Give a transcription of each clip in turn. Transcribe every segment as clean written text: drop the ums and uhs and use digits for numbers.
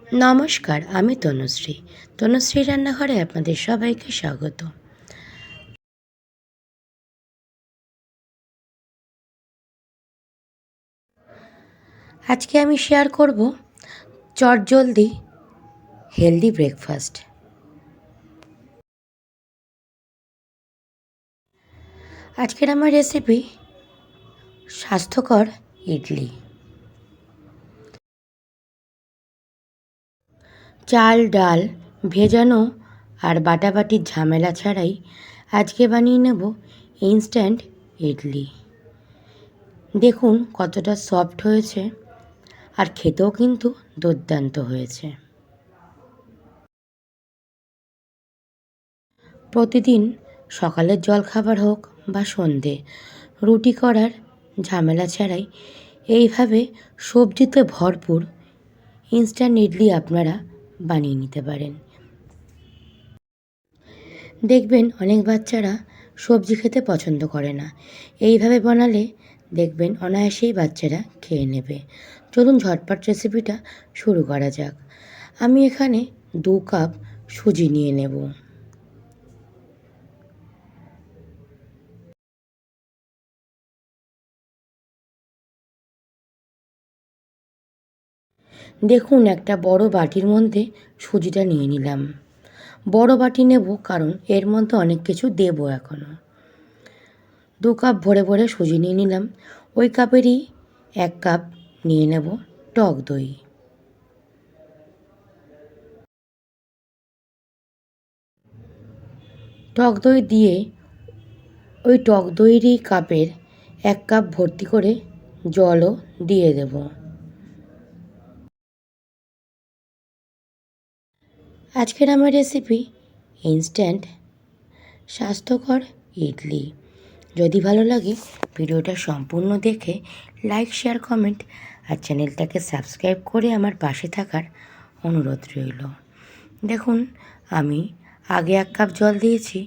নমস্কার, আমি তনুশ্রী। তনুশ্রী রান্নাঘরে আপনাদের সবাইকে স্বাগত। আজকে আমি শেয়ার করব চটজলদি হেলদি ব্রেকফাস্ট। আজকের আমার রেসিপি স্বাস্থ্যকর ইডলি। চাল ডাল ভেজানো আর বাটাবাটির ঝামেলা ছাড়াই আজকে বানিয়ে নেব ইনস্ট্যান্ট ইডলি। দেখুন কতটা সফট হয়েছে আর খেতেও কিন্তু দুর্দান্ত হয়েছে। প্রতিদিন সকালের জলখাবার হোক বা সন্ধে রুটি করার ঝামেলা ছাড়াই এইভাবে সবজিতে ভরপুর ইনস্ট্যান্ট ইডলি আপনারা বানিয়ে নিতে পারেন। দেখবেন অনেক বাচ্চারা সবজি খেতে পছন্দ করে না, এইভাবে বানালে দেখবেন অনায়াসেই বাচ্চারা খেয়ে নেবে। চলুন ঝটপট রেসিপিটা শুরু করা যাক। আমি এখানে 2 কাপ সুজি নিয়ে নেব। দেখুন একটা বড় বাটির মধ্যে সুজিটা নিয়ে নিলাম। বড় বাটি নেব কারণ এর মধ্যে অনেক কিছু দেবো এখনও। 2 কাপ ভরে ভরে সুজি নিয়ে নিলাম। ওই কাপেরই 1 কাপ নিয়ে নেব টক দই। টক দই দিয়ে ওই টক দইয়েরই কাপের 1 কাপ ভর্তি করে জলও দিয়ে দেব। আজকের আমার রেসিপি ইনস্ট্যান্ট স্বাস্থ্যকর ইডলি। যদি ভালো লাগে ভিডিওটা সম্পূর্ণ দেখে লাইক শেয়ার কমেন্ট আর চ্যানেলটাকে সাবস্ক্রাইব করে আমার পাশে থাকার অনুরোধ রইল। দেখুন আমি আগে 1 কাপ জল দিয়েছি,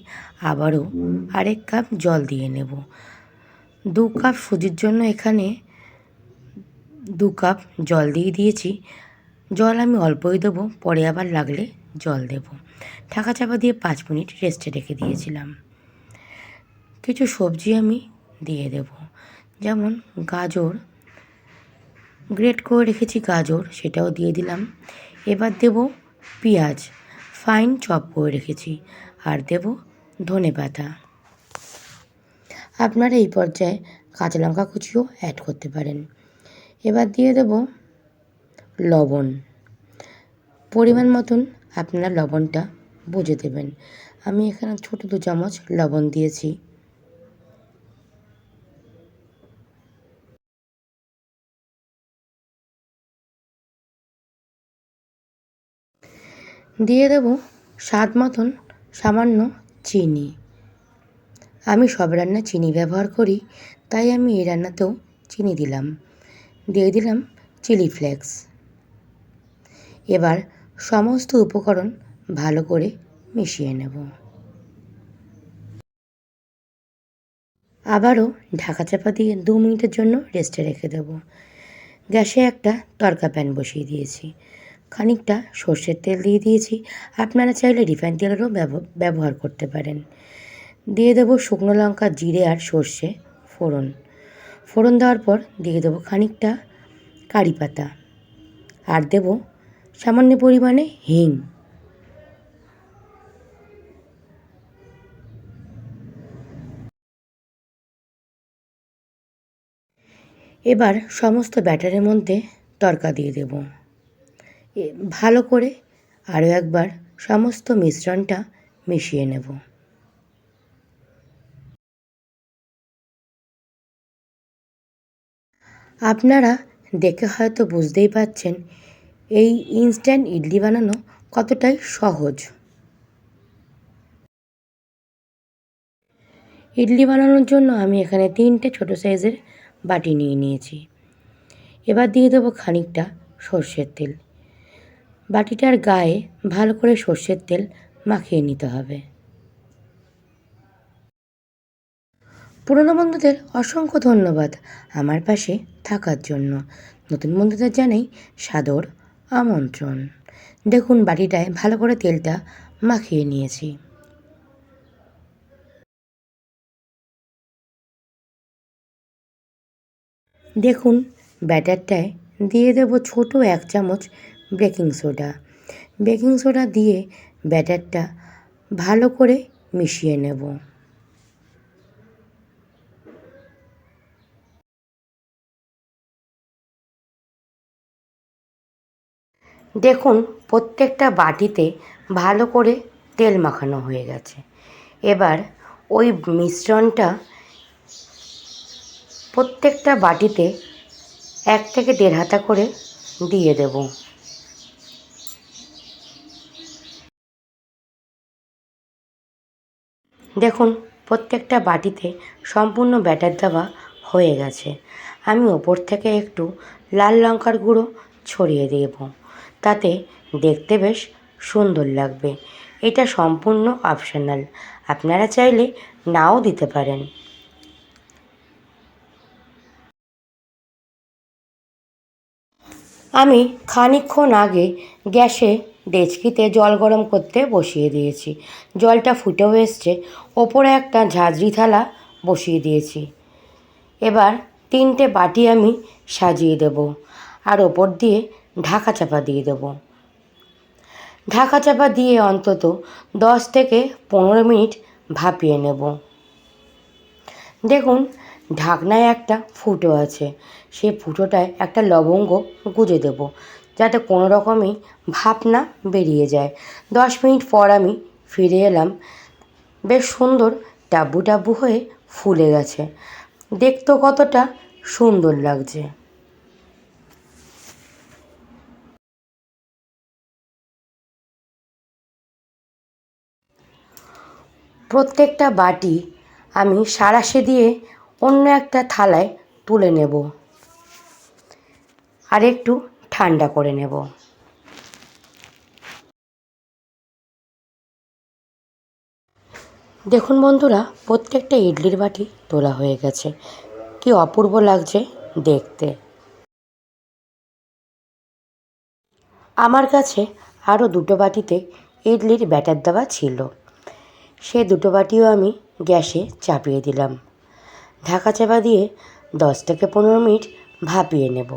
আবারও আরেক কাপ জল দিয়ে নেব। 2 কাপ সুজির জন্য এখানে 2 কাপ জল দিয়ে দিয়েছি। জল আমি অল্পই দেবো, পরে আবার লাগলে জল দেব। ঢাকা চাপা দিয়ে 5 মিনিট রেস্টে রেখে দিয়েছিলাম। কিছু সবজি আমি দিয়ে দেব, যেমন গাজর গ্রেট করে রেখেছি, গাজর সেটাও দিয়ে দিলাম। এবার দেব পেঁয়াজ ফাইন চপ করে রেখেছি, আর দেব ধনেপাতা। আপনারা এই পর্যায়ে কাঁচা লঙ্কা কুচিও অ্যাড করতে পারেন। এবার দিয়ে দেব লবণ। পরিমাণ মতন আপনারা লবণটা বুঝে দেবেন। আমি এখানে ছোটো 2 চামচ লবণ দিয়েছি। দিয়ে দেব স্বাদ মতন সামান্য চিনি। আমি সব রান্নায় চিনি ব্যবহার করি, তাই আমি এই রান্নাতেও চিনি দিলাম। দিয়ে দিলাম চিলি ফ্লেক্স। এবার সমস্ত উপকরণ ভালো করে মিশিয়ে নেব। আবারও ঢাকা চাপা দিয়ে 2 মিনিটের জন্য রেস্টে রেখে দেব। গ্যাসে একটা তড়কা প্যান বসিয়ে দিয়েছি। খানিকটা সর্ষের তেল দিয়ে দিয়েছি, আপনারা চাইলে রিফাইন তেলেরও ব্যবহার করতে পারেন। দিয়ে দেবো শুকনো লঙ্কা জিরে আর সর্ষে ফোড়ন। ফোড়ন দেওয়ার পর দিয়ে দেবো খানিকটা কারি পাতা, আর দেব সামান্য পরিমাণে হিং। এবার সমস্ত ব্যাটারের মধ্যে তড়কা দিয়ে দেব। ভালো করে আরও একবার সমস্ত মিশ্রণটা মিশিয়ে নেব। আপনারা দেখে হয়তো বুঝতেই পারছেন এই ইনস্ট্যান্ট ইডলি বানানো কতটাই সহজ। ইডলি বানানোর জন্য আমি এখানে 3টে ছোটো সাইজের বাটি নিয়ে নিয়েছি। এবার দিয়ে দেবো খানিকটা সর্ষের তেল। বাটিটার গায়ে ভালো করে সর্ষের তেল মাখিয়ে নিতে হবে। পুরনো বন্ধুদের অসংখ্য ধন্যবাদ আমার পাশে থাকার জন্য। নতুন বন্ধুদের জানাই সাদর আমন্ত্রণ। দেখুন বাটিটায় ভালো করে তেলটা মাখিয়ে নিয়েছি। দেখুন ব্যাটারটায় দিয়ে দেব ছোট 1 চামচ বেকিং সোডা। বেকিং সোডা দিয়ে ব্যাটারটা ভালো করে মিশিয়ে নেব। দেখুন প্রত্যেকটা বাটিতে ভালো করে তেল মাখানো হয়ে গেছে। এবার ওই মিশ্রণটা প্রত্যেকটা বাটিতে 1 থেকে 1.5 হাতা করে দিয়ে দেব। দেখুন প্রত্যেকটা বাটিতে সম্পূর্ণ ব্যাটার দেওয়া হয়ে গেছে। আমি ওপর থেকে একটু লাল লঙ্কার গুঁড়ো ছড়িয়ে দেব, তাতে দেখতে বেশ সুন্দর লাগবে। এটা সম্পূর্ণ অপশনাল, আপনারা চাইলে নাও দিতে পারেন। আমি খানিকক্ষণ আগে গ্যাসে ডেচকিতে জল গরম করতে বসিয়ে দিয়েছি। জলটা ফুটেও এসছে, ওপরে একটা ঝাঁঝরি থালা বসিয়ে দিয়েছি। এবার 3টে বাটি আমি সাজিয়ে দেব, আর ওপর দিয়ে ঢাকা চাপা দিয়ে দেব। ঢাকা চাপা দিয়ে অন্তত 10 থেকে 15 মিনিট ভাপিয়ে নেব। দেখুন ঢাকনায় একটা ফুটো আছে, সেই ফুটোটায় একটা লবঙ্গ গুঁজে দেব, যাতে কোনো রকমই ভাপ না বেরিয়ে যায়। 10 মিনিট পর আমি ফিরে এলাম। বেশ সুন্দর টাব্বু টাব্বু হয়ে ফুলে গেছে, দেখতেও কতটা সুন্দর লাগছে। প্রত্যেকটা বাটি আমি সাঁড়াশে দিয়ে অন্য একটা থালায় তুলে নেব আর একটু ঠান্ডা করে নেব। দেখুন বন্ধুরা, প্রত্যেকটা ইডলির বাটি তোলা হয়ে গেছে। কি অপূর্ব লাগছে দেখতে। আমার কাছে আরও 2টো বাটিতে ইডলির ব্যাটার দেওয়া ছিল, সে 2টো বাটিও আমি গ্যাসে চাপিয়ে দিলাম। ঢাকা চাপা দিয়ে 10 থেকে 15 মিনিট ভাপিয়ে নেব।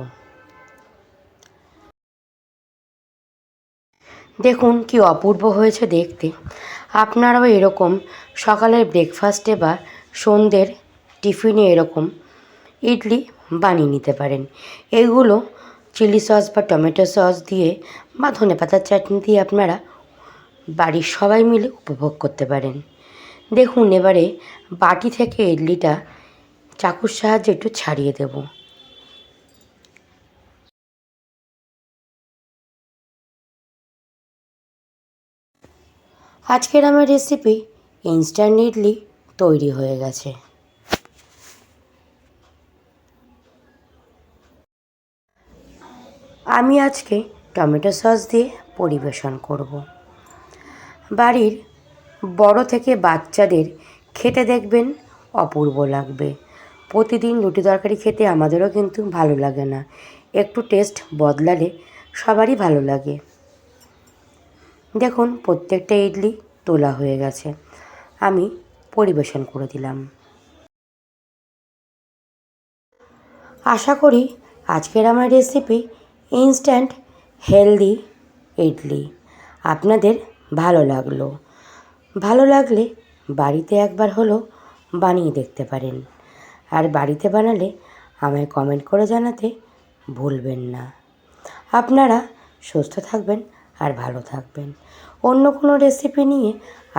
দেখুন কি অপূর্ব হয়েছে দেখতে। আপনারাও এরকম সকালের ব্রেকফাস্টে বা সন্ধ্যের টিফিনে এরকম ইডলি বানিয়ে নিতে পারেন। এগুলো চিলি সস বা টমেটো সস দিয়ে বা ধনেপাতার চাটনি দিয়ে আপনারা বাড়ির সবাই মিলে উপভোগ করতে পারেন। দেখুন এবারে বাটি থেকে ইডলিটা চাকুর সাহায্যে একটু ছাড়িয়ে দেব। আজকের আমার রেসিপি ইনস্ট্যান্ট ইডলি তৈরি হয়ে গেছে। আমি আজকে টমেটো সস দিয়ে পরিবেশন করব। বাড়ির বড় থেকে বাচ্চাদের খেতে দেখবেন অপূর্ব লাগবে। প্রতিদিন রুটি তরকারি খেতে আমাদেরও কিন্তু ভালো লাগে না, একটু টেস্ট বদলালে সবারই ভালো লাগে। দেখুন প্রত্যেকটা ইডলি তোলা হয়ে গেছে, আমি পরিবেশন করে দিলাম। আশা করি আজকের আমার রেসিপি ইনস্ট্যান্ট হেলদি ইডলি আপনাদের ভালো লাগলো। ভালো লাগলে বাড়িতে একবার হলেও বানিয়ে দেখতে পারেন, আর বাড়িতে বানালে আমায় কমেন্ট করে জানাতে ভুলবেন না। আপনারা সুস্থ থাকবেন আর ভালো থাকবেন। অন্য কোনো রেসিপি নিয়ে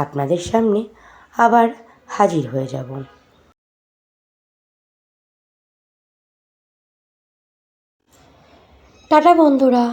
আপনাদের সামনে আবার হাজির হয়ে যাব। টাটা বন্ধুরা।